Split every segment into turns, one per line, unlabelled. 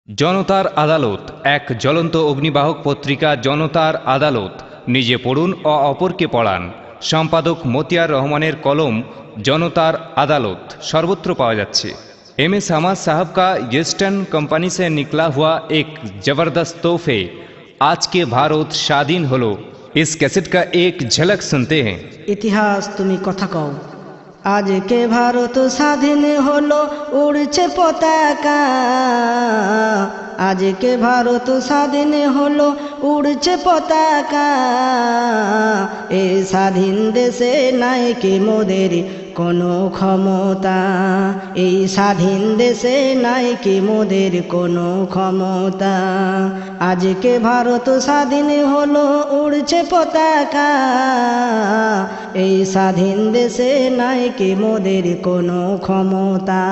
জনতার আদালত এক জ্বলন্ত অগ্নিবাহক পত্রিকা জনতার আদালত নিজে পড়ুন ও অপরকে পড়ান। সম্পাদক মতিয়ার রহমানের কলম জনতার আদালত সর্বত্র পাওয়া যাচ্ছে। एम.ए. समाज साहब का ईस्टर्न कंपनी से निकला हुआ एक जबरदस्त तोहफे आज के भारत स्वाधीन हलो। इस कैसेट का एक झलक सुनते हैं।
इतिहास तुमी कथा कও आज के भारत स्वाधीन हलो उड़ছে पताका आज के भारत स्वाधीन हलो उड़ছে पताका ए स्वाधीन देशे নাই কি মোদের কোনো ক্ষমতা এই স্বাধীন দেশে নাই কি মোদের কোনো ক্ষমতা আজকে ভারত স্বাধীন হলো উড়ছে পতাকা এই স্বাধীন দেশে নাই কি মোদের কোনো ক্ষমতা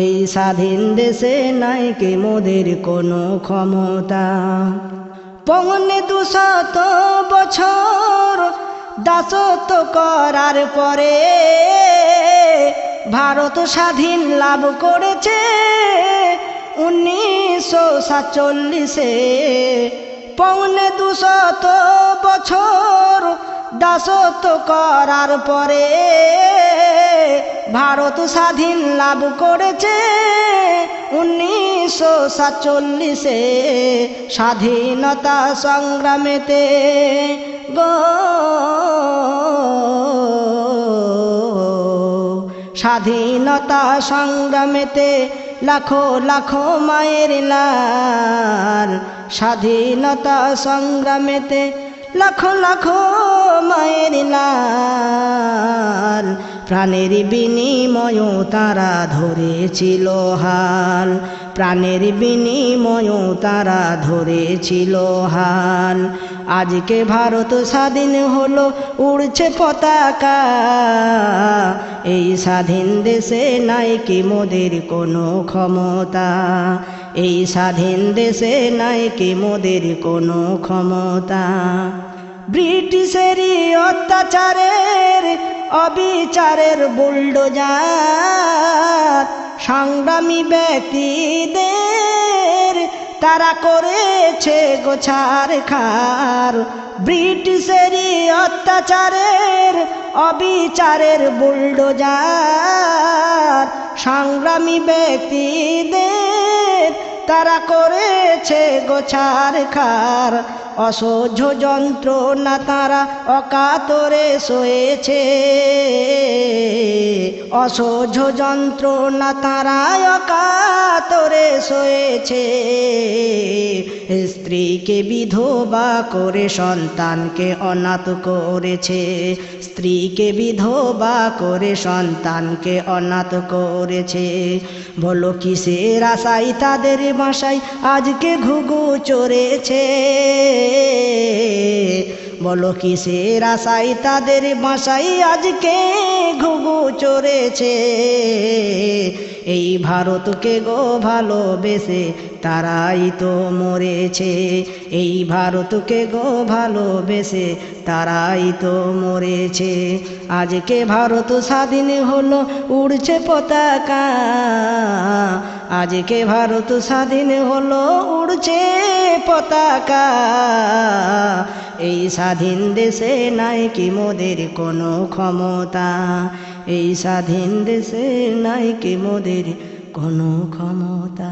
এই স্বাধীন দেশে নাই কি মোদের কোনো ক্ষমতা পৌনে 200 বছর দাসত্ব করার পরে ভারত স্বাধীন লাভ করেছে 1947-এ। পৌনে 200 বছর দাসত্ব করার পরে ভারত স্বাধীন লাভ করেছে 1947-এ। স্বাধীনতা সংগ্রামেতে স্বাধীনতা সংগ্রামেতে লাখো লাখো মায়ের লাল স্বাধীনতা সংগ্রামেতে লাখো লাখো মায়ের লাল প্রাণের বিনিময় তারা ধরেছিল হাল প্রাণের বিনিময় তারা ধরেছিল হাল আজকে ভারত স্বাধীন হলো উড়ছে পতাকা এই স্বাধীন দেশে নাই কি মোদের কোনো ক্ষমতা এই স্বাধীন দেশে নাই কি মোদের কোনো ক্ষমতা ব্রিটিশেরই অত্যাচারের অবিচারের বুলডোজার সংগ্রামী ব্যক্তিদের তারা করেছে গোছার খার ব্রিটিশেরই অত্যাচারের অবিচারের বুলডোজার সংগ্রামী ব্যক্তিদের তারা করেছে গোছার খার অসহ্য যন্ত্রণা তারা অকাতরে সয়েছে অসহ্য যন্ত্রণা তারা অকাতরে সয়েছে স্ত্রীকে বিধবা করে সন্তানকে অনাথ করেছে স্ত্রীকে বিধবা করে সন্তানকে অনাথ করেছে বলো কিসের আশায় তাদের বাসায় আজকে ঘুঘু চড়েছে বলো কিসের আশায় তাদের বাসায় আজকে ঘুঘু চড়েছে এই ভারতকে গো ভালোবেসে তারাই তো মরেছে এই ভারতকে গো ভালোবেসে তারাই তো মরেছে আজকে ভারত স্বাধীন হলো উড়ছে পতাকা আজকে ভারত স্বাধীন হলো উড়ছে পতাকা এই স্বাধীন দেশে নাই কি মোদের কোনো ক্ষমতা এই স্বাধীন দেশে নাই কি মোদের কোনো ক্ষমতা।